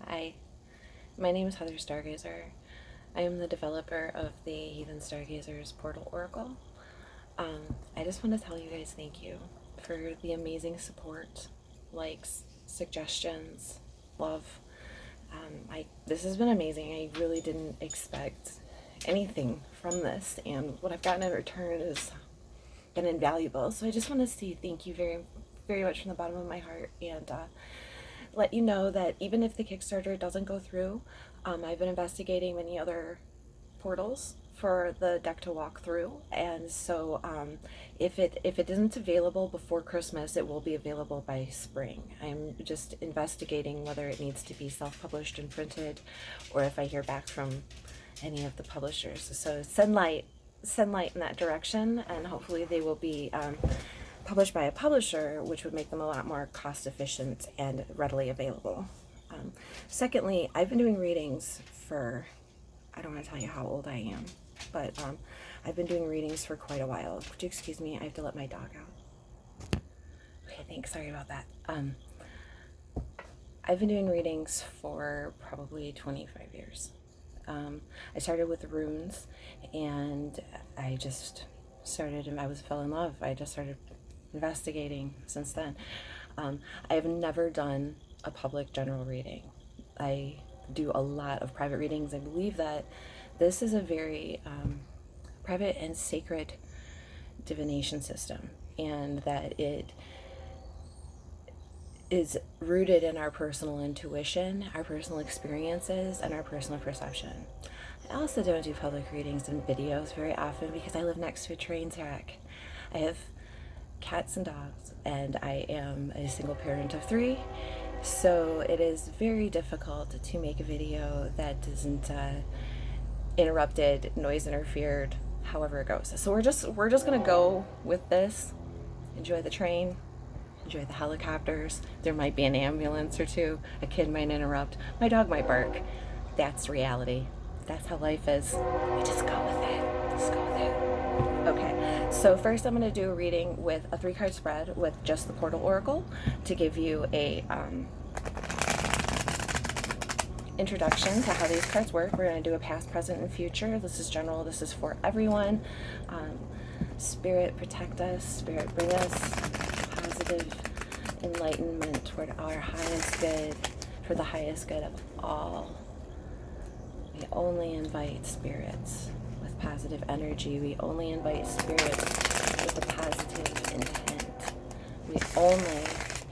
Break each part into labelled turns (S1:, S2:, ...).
S1: Hi, my name is Heather Stargazer. I am the developer of the Heathen Stargazers Portal Oracle. I just want to tell you guys thank you for the amazing support, likes, suggestions, love. This has been amazing. I really didn't expect anything from this, and what I've gotten in return has been invaluable. So I just want to say thank you very, very much from the bottom of my heart, and let you know that even if the Kickstarter doesn't go through, I've been investigating many other portals for the deck to walk through, and so if it isn't available before Christmas, it will be available by spring. I'm just investigating whether it needs to be self-published and printed, or if I hear back from any of the publishers. So send light in that direction, and hopefully they will be published by a publisher, which would make them a lot more cost efficient and readily available. Secondly, I've been doing readings for, I don't want to tell you how old I am, but I've been doing readings for quite a while. Would you excuse me? I have to let my dog out. Okay, thanks. Sorry about that. I've been doing readings for probably 25 years. I started with runes, and I fell in love. I just started investigating since then. I have never done a public general reading. I do a lot of private readings. I believe that this is a very private and sacred divination system, and that it is rooted in our personal intuition, our personal experiences, and our personal perception. I also don't do public readings and videos very often because I live next to a train track. I have cats and dogs, and I am a single parent of 3, so it is very difficult to make a video that isn't interrupted, noise interfered, however it goes. So we're just gonna go with this. Enjoy the train, enjoy the helicopters. There might be an ambulance or two. A kid might interrupt. My dog might bark. That's reality. That's how life is. We just go with it. Just go with it. Okay, so first I'm going to do a reading with a 3-card spread with just the Portal Oracle to give you a introduction to how these cards work. We're going to do a past, present, and future. This is general. This is for everyone. Spirit, protect us. Spirit, bring us positive enlightenment toward our highest good, for the highest good of all. We only invite spirits with positive energy. We only invite spirits with a positive intent. We only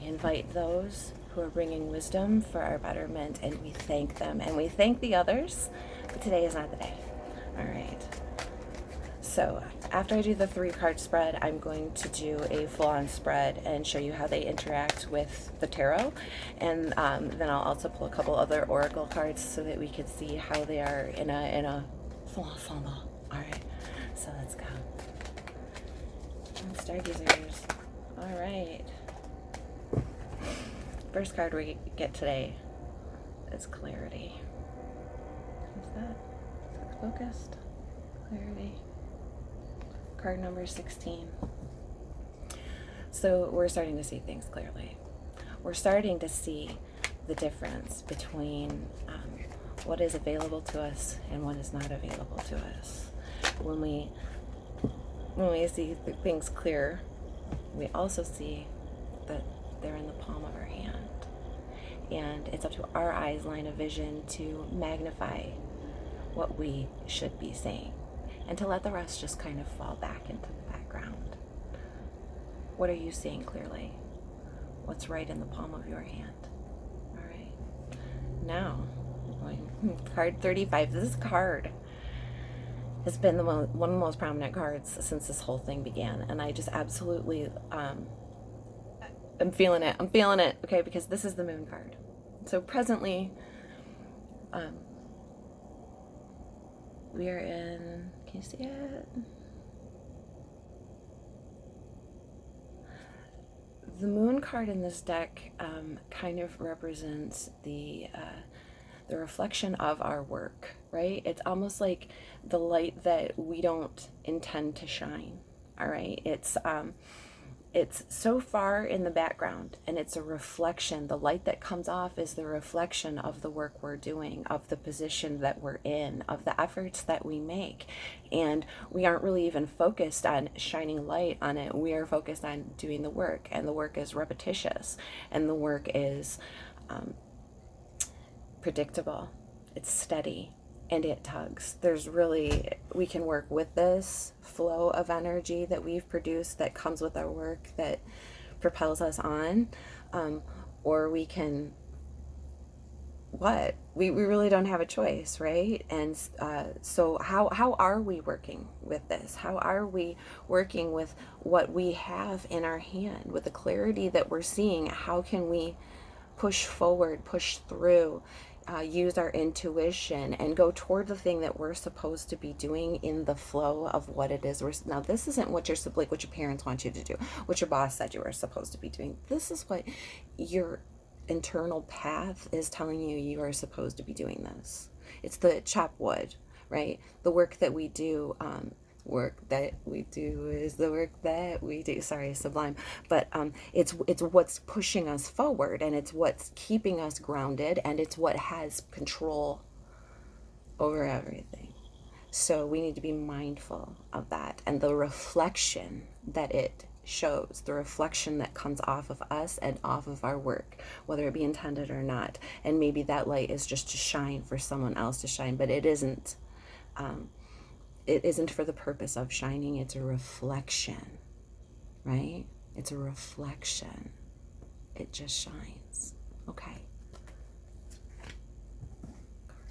S1: invite those who are bringing wisdom for our betterment, and we thank them. And we thank the others, but today is not the day. All right. So after I do the 3-card spread, I'm going to do a full-on spread and show you how they interact with the tarot. And then I'll also pull a couple other oracle cards so that we can see how they are in a full ensemble. All right, so let's go. Stargazers. All right. First card we get today is clarity. Is that focused? Clarity. Card number 16. So we're starting to see things clearly. We're starting to see the difference between what is available to us and what is not available to us. When we see things clear, we also see that they're in the palm of our hand. And it's up to our eyes' line of vision to magnify what we should be saying, and to let the rest just kind of fall back into the background. What are you seeing clearly? What's right in the palm of your hand? All right. Now, card 35. This card has been one of the most prominent cards since this whole thing began, and I just absolutely, I'm feeling it. Okay, because this is the Moon card. So presently, we are in, can you see it? The Moon card in this deck kind of represents the reflection of our work, right? It's almost like the light that we don't intend to shine, all right? It's it's so far in the background, and it's a reflection. The light that comes off is the reflection of the work we're doing, of the position that we're in, of the efforts that we make. And we aren't really even focused on shining light on it. We are focused on doing the work, and the work is repetitious, and the work is predictable. It's steady, and it tugs. We can work with this flow of energy that we've produced that comes with our work that propels us on, or we can, we really don't have a choice, right? And so how are we working with this? How are we working with what we have in our hand, with the clarity that we're seeing? How can we push forward, push through, use our intuition, and go toward the thing that we're supposed to be doing in the flow of what it is. Now, this isn't what what your parents want you to do, what your boss said you were supposed to be doing. This is what your internal path is telling you you are supposed to be doing this. It's the chop wood, right? The work that we do, work that we do is the work that we do. Sorry, sublime. But it's what's pushing us forward, and it's what's keeping us grounded, and it's what has control over everything. So we need to be mindful of that, and the reflection that it shows, the reflection that comes off of us and off of our work, whether it be intended or not. And maybe that light is just to shine for someone else to shine, but it isn't. It isn't for the purpose of shining. It's a reflection, right? It's a reflection. It just shines. Okay.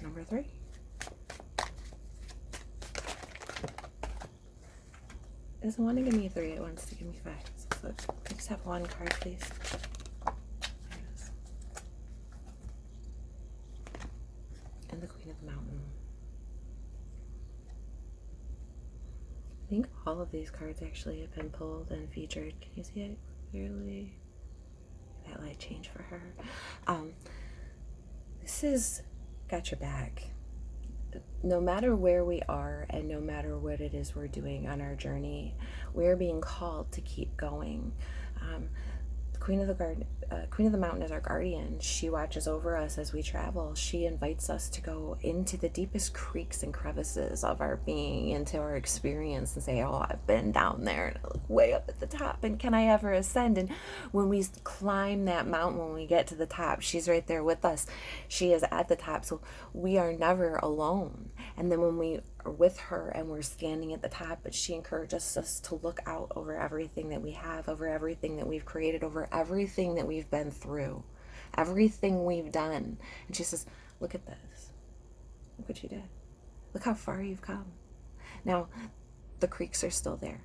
S1: Number 3. It doesn't want to give me 3. It wants to give me 5. So I just have 1 card, please. There it is. And the Queen of the Mountain. I think all of these cards actually have been pulled and featured. Can you see it clearly? That light change for her. This is got your back. No matter where we are and no matter what it is we're doing on our journey, we're being called to keep going. The Queen of the Mountain is our guardian. She watches over us as we travel. She invites us to go into the deepest creeks and crevices of our being, into our experience, and say, oh, I've been down there and I look way up at the top, and can I ever ascend? And when we climb that mountain, when we get to the top, she's right there with us. She is at the top, so we are never alone. And then when we are with her and we're standing at the top, but she encourages us to look out over everything that we have, over everything that we've created, over everything that we've been through, everything we've done. And she says, look at this. Look what you did. Look how far you've come. Now, the creeks are still there.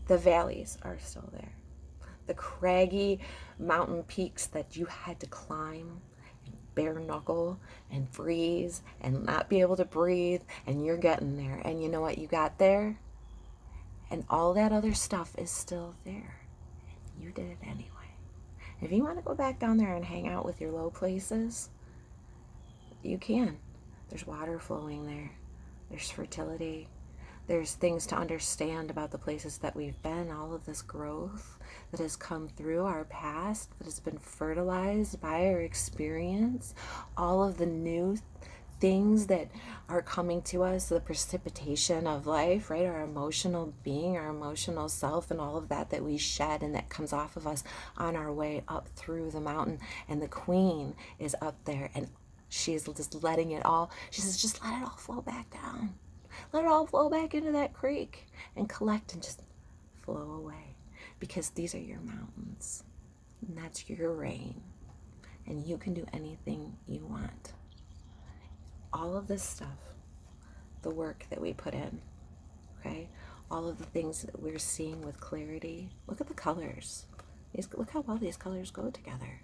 S1: The valleys are still there. The craggy mountain peaks that you had to climb, bare knuckle and freeze and not be able to breathe, and you're getting there. And you know what? You got there, and all that other stuff is still there. You did it anyway. If you want to go back down there and hang out with your low places, you can. There's water flowing there. There's fertility. There's things to understand about the places that we've been, all of this growth that has come through our past, that has been fertilized by our experience, all of the new things that are coming to us, the precipitation of life, right? Our emotional being, our emotional self, and all of that we shed and that comes off of us on our way up through the mountain. And the Queen is up there, and she's just letting it all, she says, just let it all flow back down. Let it all flow back into that creek and collect and just flow away, because these are your mountains and that's your rain, and you can do anything you want. All of this stuff, the work that we put in, okay, all of the things that we're seeing with clarity. Look at the colors. Look how well these colors go together.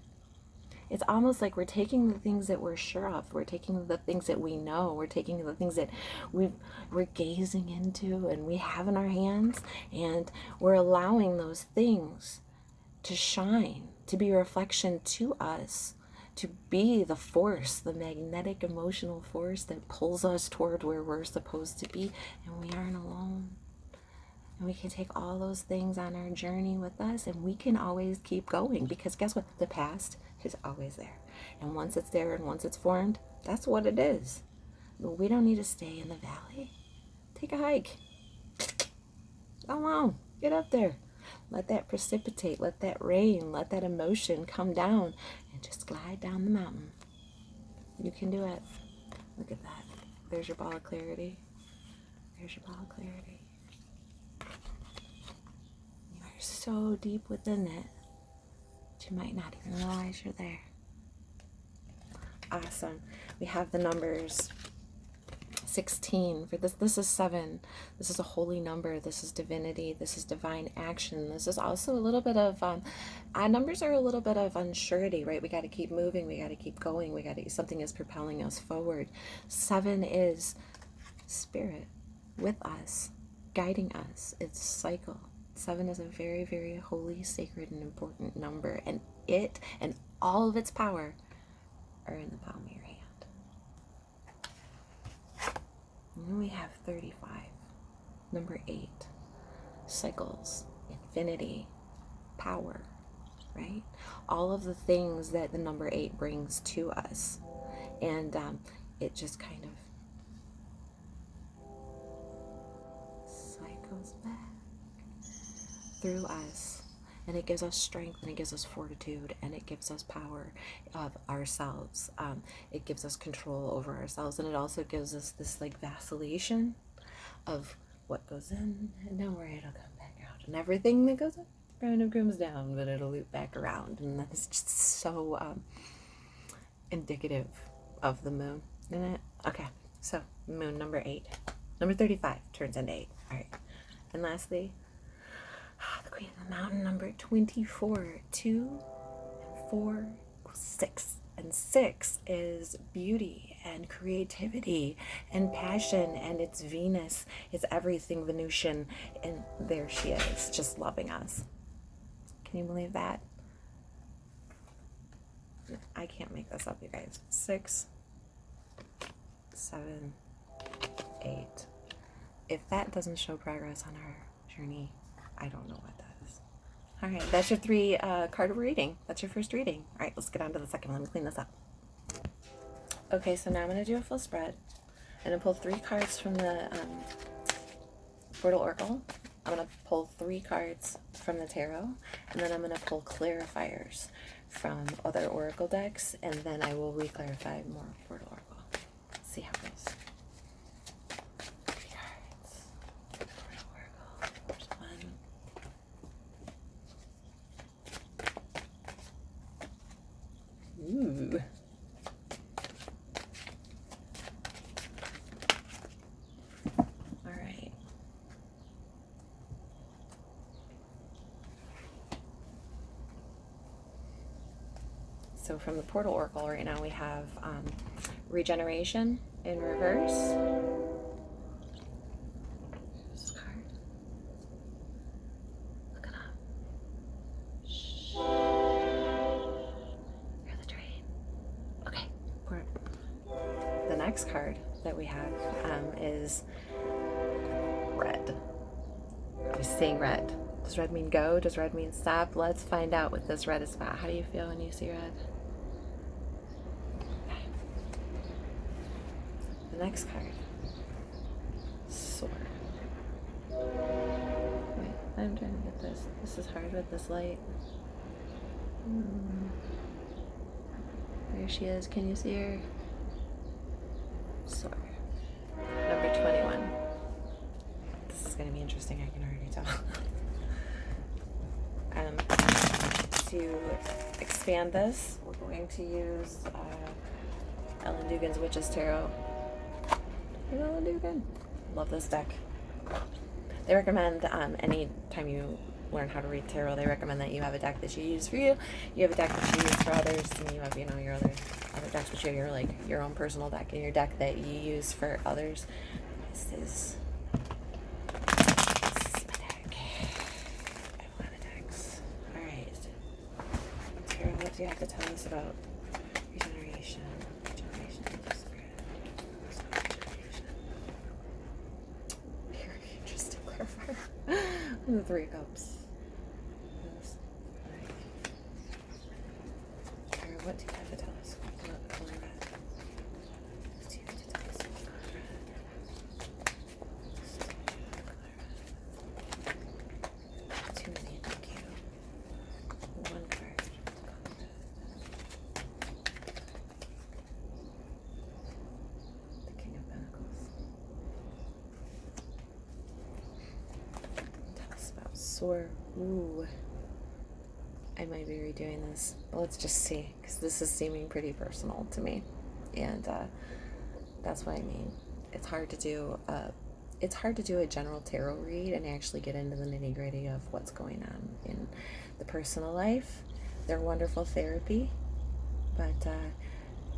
S1: It's almost like we're taking the things that we're sure of, we're taking the things that we know, we're taking the things that we're gazing into and we have in our hands, and we're allowing those things to shine, to be a reflection to us, to be the force, the magnetic emotional force that pulls us toward where we're supposed to be, and we aren't alone. And we can take all those things on our journey with us, and we can always keep going, because guess what? The past is always there. And once it's there and once it's formed, that's what it is. But we don't need to stay in the valley. Take a hike. Go on. Get up there. Let that precipitate, let that rain, let that emotion come down, and just glide down the mountain. You can do it. Look at that. There's your ball of clarity. There's your ball of clarity. You are so deep within it that you might not even realize you're there. Awesome. We have the numbers 16 for this. This is 7. This is a holy number. This is divinity. This is divine action. This is also a little bit of numbers are a little bit of unsurety, right? We got to keep moving. We got to keep going. We got to, something is propelling us forward. 7 is spirit with us, guiding us. It's cycle. 7 is a very, very holy, sacred, and important number, and it and all of its power are in the palm of your hand. And then we have 35, number 8, cycles, infinity, power, right? All of the things that the number 8 brings to us. And it just kind of cycles back through us. And it gives us strength, and it gives us fortitude, and it gives us power of ourselves. It gives us control over ourselves, and it also gives us this like vacillation of what goes in, and nowhere it'll come back out. And everything that goes up kind of comes down, but it'll loop back around. And that's just so indicative of the moon, isn't it? Okay, so moon number 8. Number 35 turns into 8. All right. And lastly, the Queen of the Mountain, number 24. 2 and 4 equals 6. And 6 is beauty and creativity and passion, and it's Venus. It's everything Venusian. And there she is, just loving us. Can you believe that? I can't make this up, you guys. 6, 7, 8. If that doesn't show progress on our journey, I don't know what does. All right, that's your 3 card reading. That's your first reading. All right, let's get on to the second one. Let me clean this up. Okay, so now I'm going to do a full spread. I'm going to pull 3 cards from the Portal Oracle. I'm going to pull 3 cards from the Tarot, and then I'm going to pull clarifiers from other Oracle decks, and then I will re-clarify more Portal Oracle. Let's see how it goes. 3 cards. Portal Oracle. There's 1. Ooh. So from the Portal Oracle right now we have Regeneration in reverse. This card. Look it up. Shh. You're the train. Okay. The next card that we have is red. I'm seeing red. Does red mean go? Does red mean stop? Let's find out what this red is about. How do you feel when you see red? Okay. The next card. Sword. Wait, I'm trying to get this. This is hard with this light. There she is. Can you see her? Sword. Number 21. This is going to be interesting, I can already tell. To expand this, we're going to use Ellen Dugan's Witch's Tarot. Hey, Ellen Dugan. Love this deck. They recommend any time you learn how to read tarot, they recommend that you have a deck that you use for you have a deck that you use for others, and you have, your other decks, which are your own personal deck, and your deck that you use for others. This is what do you have to tell us about regeneration? Regeneration of the spirit. Regeneration. Very interesting clarifier. The Three of Cups. Yes. Or what do you have to tell us about the color red? What do you have to tell us about the color red? Too many, thank you. One card. The King of Pentacles. Tell us about Soar. Ooh. I might be redoing this. But let's just see, because this is seeming pretty personal to me. And that's what I mean. It's hard to do a general tarot read and actually get into the nitty-gritty of what's going on in the personal life. They're wonderful therapy, but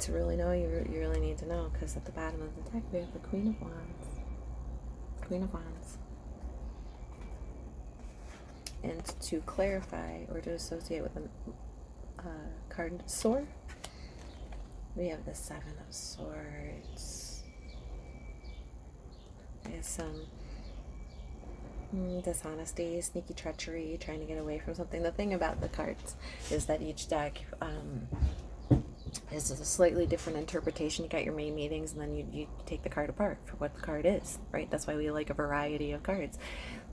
S1: to really know, you really need to know, because at the bottom of the deck we have the Queen of Wands. Queen of Wands. And to clarify or to associate with a card Sword, we have the Seven of Swords. There's some dishonesty, sneaky treachery, trying to get away from something. The thing about the cards is that each deck is a slightly different interpretation. You got your main meanings, and then you take the card apart for what the card is, right? That's why we like a variety of cards.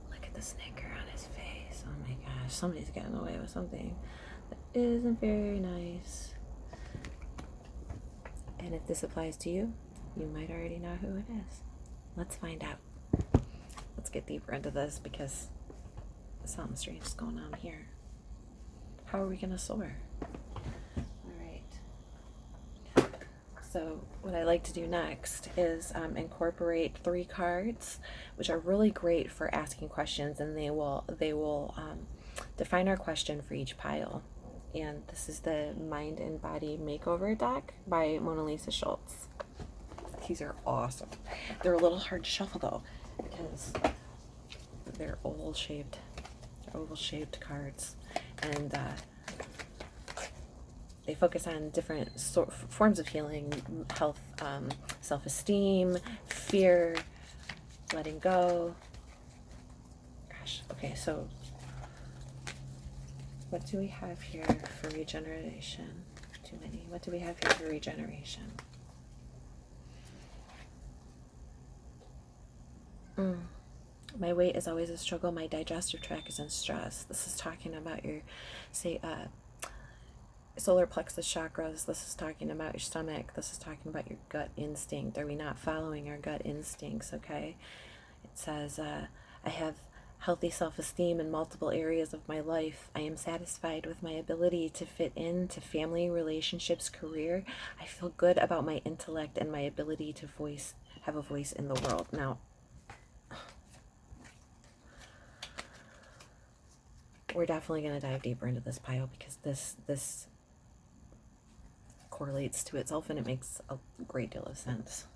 S1: Look at the snicker on his face. Oh my gosh, somebody's getting away with something that isn't very nice. And if this applies to you, you might already know who it is. Let's find out. Let's get deeper into this, because something strange is going on here. How are we going to soar? All right. So what I like to do next is incorporate 3 cards, which are really great for asking questions, and they will define our question for each pile. And this is the Mind and Body Makeover deck by Mona Lisa Schultz. These are awesome. They're a little hard to shuffle though, because they're oval-shaped cards, and they focus on different forms of healing: health, self-esteem, fear, letting go. Gosh, okay, so what do we have here for regeneration? Too many. What do we have here for regeneration? My weight is always a struggle. My digestive tract is in stress. This is talking about your, solar plexus chakras. This is talking about your stomach. This is talking about your gut instinct. Are we not following our gut instincts? Okay. It says, I have healthy self-esteem in multiple areas of my life. I am satisfied with my ability to fit into family, relationships, career. I feel good about my intellect and my ability to have a voice in the world. Now, we're definitely going to dive deeper into this pile, because this correlates to itself, and it makes a great deal of sense.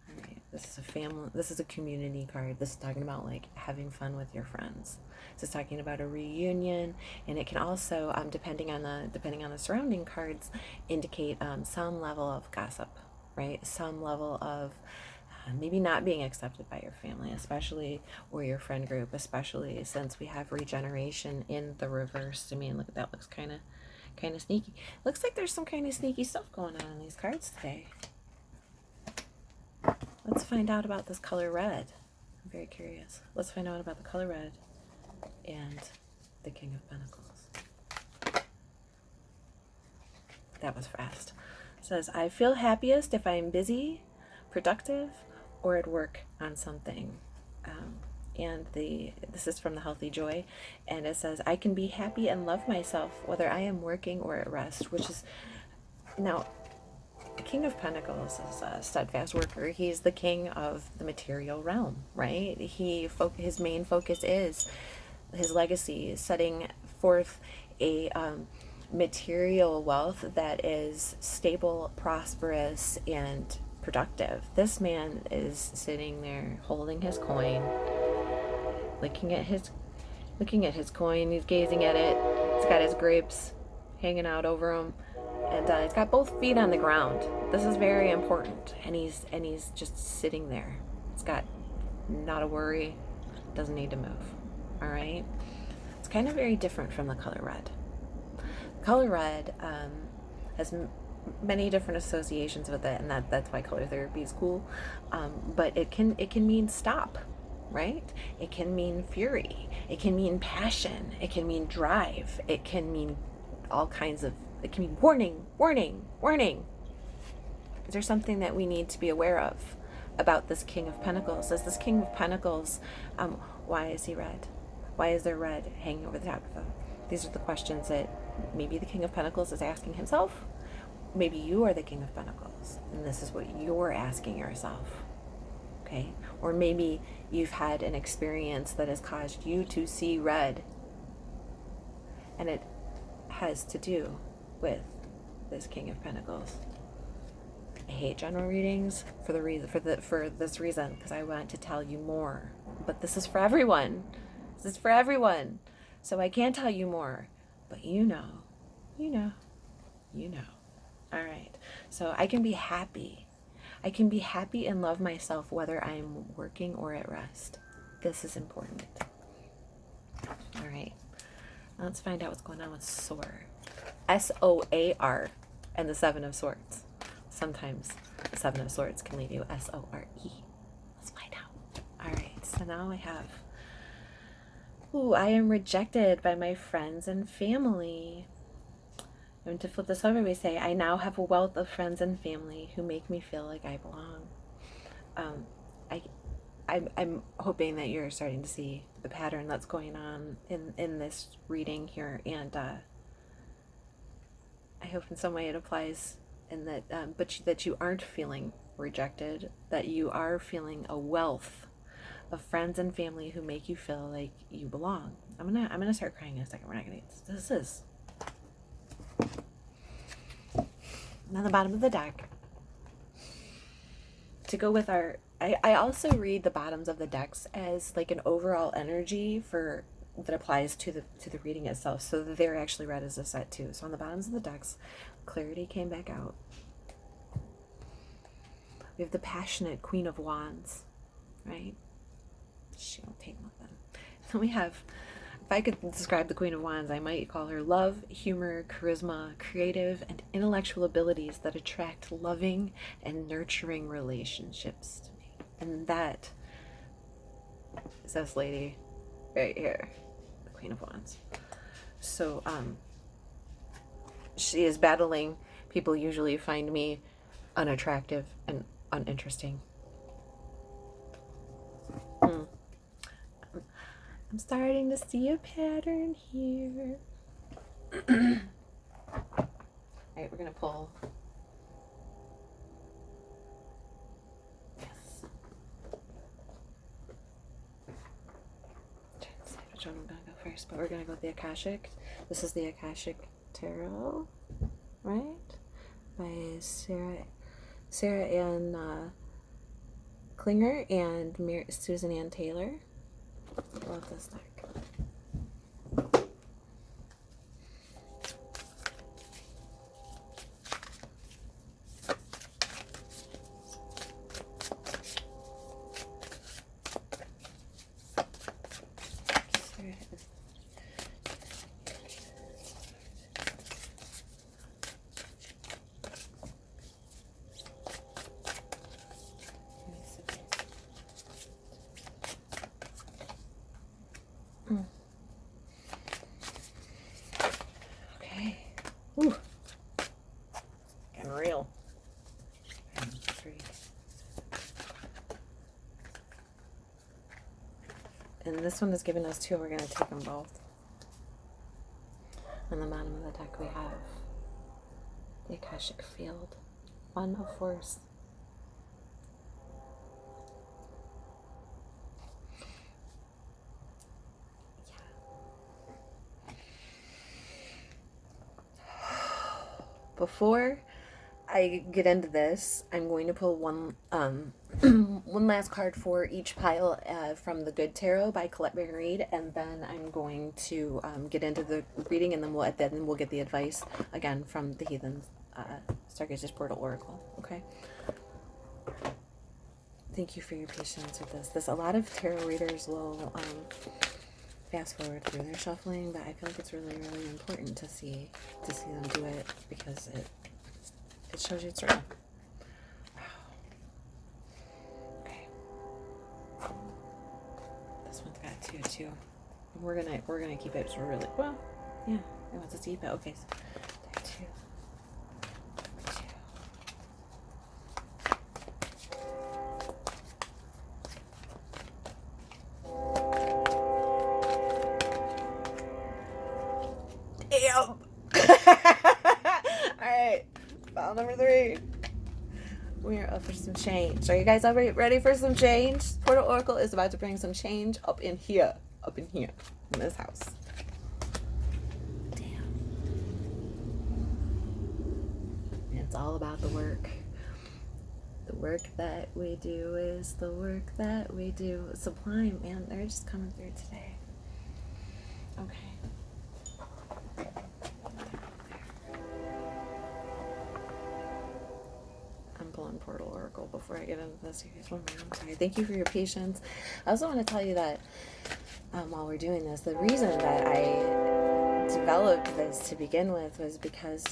S1: All right, this is a family, this is a community card. This is talking about like having fun with your friends. This is talking about a reunion, and it can also, depending on the surrounding cards, indicate some level of gossip, right? Some level of maybe not being accepted by your family, especially, or your friend group, especially since we have regeneration in the reverse. I mean, look at that, looks kind of sneaky. Looks like there's some kind of sneaky stuff going on in these cards today. Let's find out about this color red. I'm very curious. Let's find out about the color red and the King of Pentacles. That was fast. It says, I feel happiest if I'm busy, productive, or at work on something. And this is from the Healthy Joy, and it says, I can be happy and love myself whether I am working or at rest, which is, now, the King of Pentacles is a steadfast worker. He's the king of the material realm, right? His main focus is his legacy, setting forth a material wealth that is stable, prosperous, and productive. This man is sitting there holding his coin, looking at his coin. He's gazing at it. He's got his grapes hanging out over him, and he's got both feet on the ground. This is very important, and he's just sitting there. He's got not a worry, doesn't need to move. all right? It's kind of very different from the color red. Color red has many different associations with it, and that's why color therapy is cool. But it can mean stop, right? It can mean fury. It can mean passion. It can mean drive. It can mean all kinds of. It can mean warning, warning, warning. Is there something that we need to be aware of about this King of Pentacles? Is this King of Pentacles, why is he red? Why is there red hanging over the top of him? These are the questions that maybe the King of Pentacles is asking himself. Maybe you are the King of Pentacles, and this is what you're asking yourself, okay? Or maybe you've had an experience that has caused you to see red, and it has to do with this King of Pentacles. I hate general readings for this reason, because I want to tell you more. But this is for everyone. This is for everyone. So I can't tell you more. But you know. All right. So I can be happy. I can be happy and love myself whether I'm working or at rest. This is important. All right. Let's find out what's going on with Soar. S-O-A-R and the Seven of Swords. Sometimes the Seven of Swords can leave you S-O-R-E. Let's find out. All right, so now I have, I am rejected by my friends and family. And to flip this over, we say, I now have a wealth of friends and family who make me feel like I belong. I'm hoping that you're starting to see the pattern that's going on in this reading here, and I hope in some way it applies. And that, that you aren't feeling rejected, that you are feeling a wealth of friends and family who make you feel like you belong. I'm gonna start crying in a second. We're not gonna get this. Is and on the bottom of the deck to go with our. I also read the bottoms of the decks as like an overall energy that applies to the reading itself. So they're actually read as a set too. So on the bottoms of the decks, clarity came back out. We have the passionate Queen of Wands, right? She don't take nothing. Then we have, if I could describe the Queen of Wands, I might call her love, humor, charisma, creative, and intellectual abilities that attract loving and nurturing relationships to me. And that is this lady right here, the Queen of Wands. So, she is battling. People usually find me unattractive and uninteresting. I'm starting to see a pattern here. Alright, we're going to pull. Yes. Trying to decide which one I'm going to go first, but we're going to go with the Akashic. This is the Akashic Tarot, right? By Sarah Ann Klinger and Susan Ann Taylor. I love this deck. Okay. Ooh. Getting real. And this one is giving us two. We're going to take them both. On the bottom of the deck we have the Akashic Field. One of Force. Before I get into this, I'm going to pull one one last card for each pile from the Good Tarot by Colette Baron Reed, and then I'm going to get into the reading, and then we'll get the advice again from the Heathen Stargazers Portal Oracle. Okay. Thank you for your patience with this. A lot of tarot readers will fast forward through their shuffling, but I feel like it's really, really important to see them do it, because it shows you it's real. Okay. This one's got 2 too. We're gonna keep it really well. Yeah, it wants to keep it. Okay, so 2. Damn. Alright, file number 3. We are up for some change. Are you guys all ready for some change? Portal Oracle is about to bring some change up in here, in this house. Damn. It's all about the work. The work that we do is the work that we do. Sublime, man. They're just coming through today. Okay. Pulling Portal Oracle before I get into this. You guys, I'm sorry. Thank you for your patience. I also want to tell you that while we're doing this, the reason that I developed this to begin with was because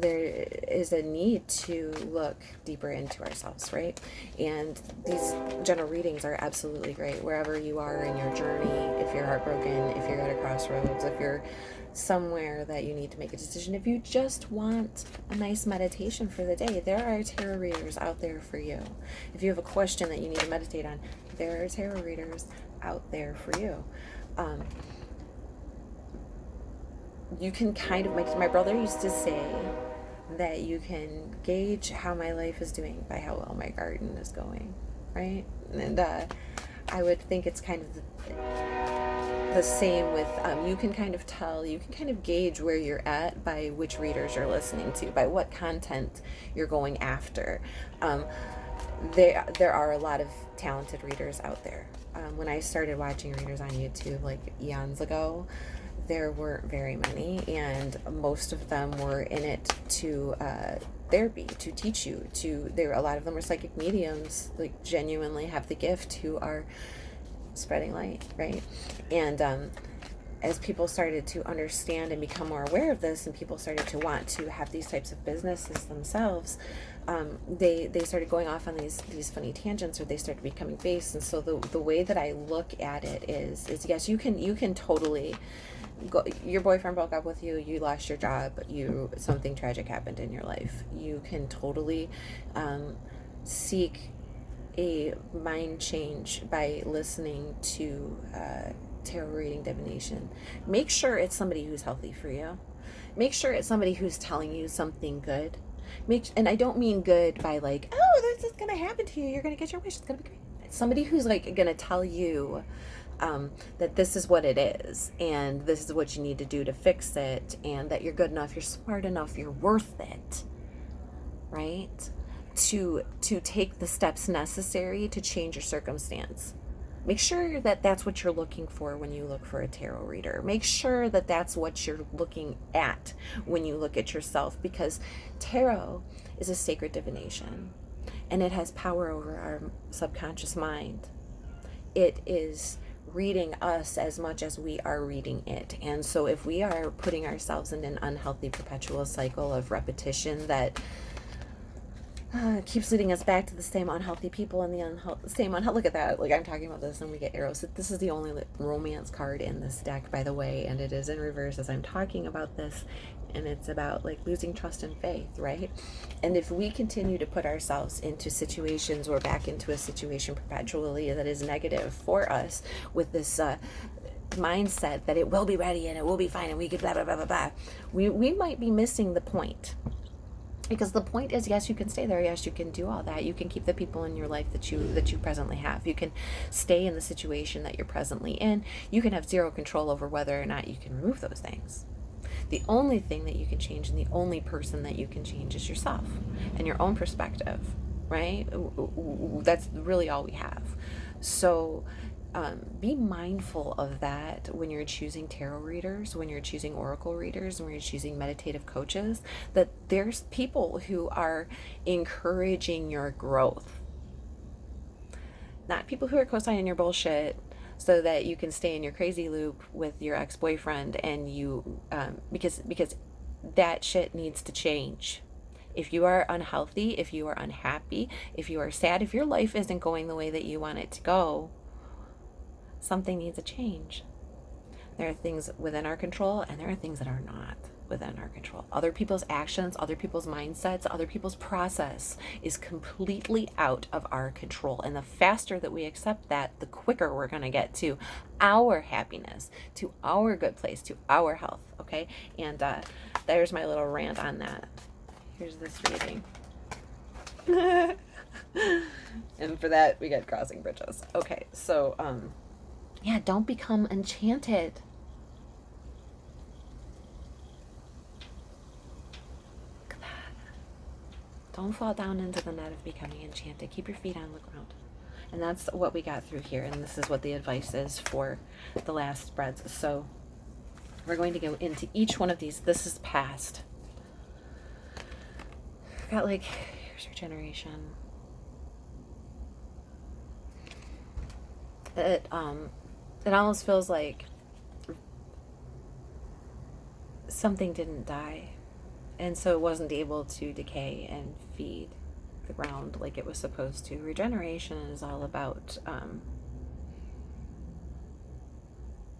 S1: there is a need to look deeper into ourselves, right? And these general readings are absolutely great wherever you are in your journey. If you're heartbroken, if you're at a crossroads, if you're somewhere that you need to make a decision, if you just want a nice meditation for the day, there are tarot readers out there for you. If you have a question that you need to meditate on, there are tarot readers out there for you. You can kind of, my brother used to say that you can gauge how my life is doing by how well my garden is going, right? And I would think it's kind of the same with, you can kind of gauge where you're at by which readers you're listening to, by what content you're going after. There are a lot of talented readers out there. When I started watching readers on YouTube like eons ago, there weren't very many, and most of them were in it to therapy, to teach you, a lot of them were psychic mediums, like genuinely have the gift, who are spreading light, right? And as people started to understand and become more aware of this, and people started to want to have these types of businesses themselves, they started going off on these funny tangents, or they started becoming based. And so the way that I look at it is yes, you can totally go. Your boyfriend broke up with you, you lost your job, something tragic happened in your life. You can totally seek a mind change by listening to tarot reading, divination. Make sure it's somebody who's healthy for you. Make sure it's somebody who's telling you something good. And I don't mean good by like, oh, this is gonna happen to you, you're gonna get your wish, it's gonna be great. It's somebody who's like gonna tell you that this is what it is, and this is what you need to do to fix it, and that you're good enough, you're smart enough, you're worth it, right? To take the steps necessary to change your circumstance. Make sure that that's what you're looking for when you look for a tarot reader. Make sure that that's what you're looking at when you look at yourself, because tarot is a sacred divination, and it has power over our subconscious mind. It is reading us as much as we are reading it. And so if we are putting ourselves in an unhealthy perpetual cycle of repetition that keeps leading us back to the same unhealthy people and the same unhealthy. Look at that. Like, I'm talking about this and we get arrows. This is the only romance card in this deck, by the way, and it is in reverse as I'm talking about this. And it's about like losing trust and faith, right? And if we continue to put ourselves into situations or back into a situation perpetually that is negative for us, with this mindset that it will be ready and it will be fine and we could blah, blah, blah, blah, blah, we might be missing the point. Because the point is, yes, you can stay there. Yes, you can do all that. You can keep the people in your life that you presently have. You can stay in the situation that you're presently in. You can have zero control over whether or not you can remove those things. The only thing that you can change, and the only person that you can change, is yourself and your own perspective, right? That's really all we have. So be mindful of that when you're choosing tarot readers, when you're choosing oracle readers, when you're choosing meditative coaches, that there's people who are encouraging your growth. Not people who are co-signing your bullshit, so that you can stay in your crazy loop with your ex-boyfriend, and you because that shit needs to change. If you are unhealthy, if you are unhappy, if you are sad, if your life isn't going the way that you want it to go, something needs to change. There are things within our control, and there are things that are not within our control. Other people's actions, other people's mindsets, other people's process is completely out of our control. And the faster that we accept that, the quicker we're going to get to our happiness, to our good place, to our health. Okay? And there's my little rant on that. Here's this reading. And for that, we get crossing bridges. Okay, so, yeah, don't become enchanted. Look at that. Don't fall down into the net of becoming enchanted. Keep your feet on the ground. And that's what we got through here. And this is what the advice is for the last spreads. So we're going to go into each one of these. This is past. Got like, here's regeneration. It almost feels like something didn't die, and so it wasn't able to decay and feed the ground like it was supposed to. Regeneration is all about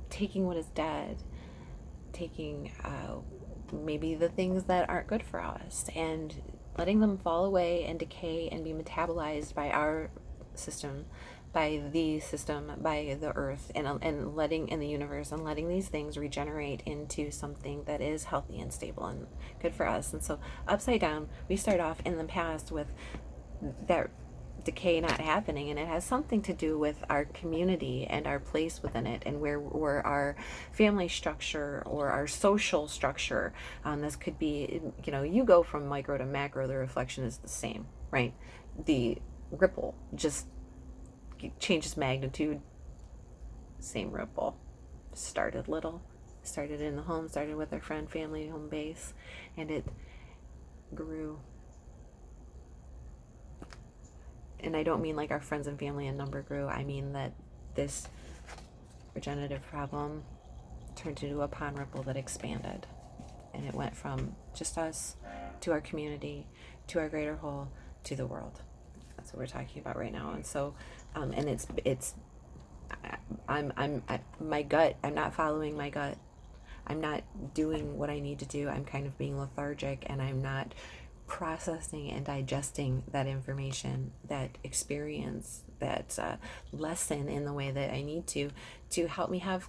S1: taking what is dead, taking maybe the things that aren't good for us, and letting them fall away and decay and be metabolized by our system, by the system, by the earth, and letting in the universe, and letting these things regenerate into something that is healthy and stable and good for us. And so upside down, we start off in the past with that decay not happening, and it has something to do with our community and our place within it, and where our family structure or our social structure. This could be, you go from micro to macro, the reflection is the same, right? The ripple just changes magnitude, same ripple. Started little, started in the home, started with our friend, family, home base, and it grew. And I don't mean like our friends and family and number grew. I mean that this regenerative problem turned into a pond ripple that expanded. And it went from just us to our community, to our greater whole, to the world. That's what we're talking about right now. And so, and I'm my gut. I'm not following my gut. I'm not doing what I need to do. I'm kind of being lethargic, and I'm not processing and digesting that information, that experience, that lesson in the way that I need to help me have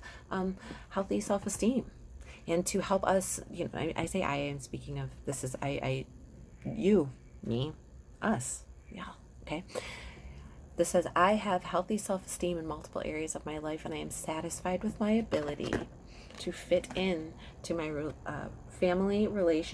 S1: healthy self-esteem, and to help us, I say I am speaking of, this is I you, me, us, yeah, okay. This says, I have healthy self-esteem in multiple areas of my life, and I am satisfied with my ability to fit in to my family, relationship,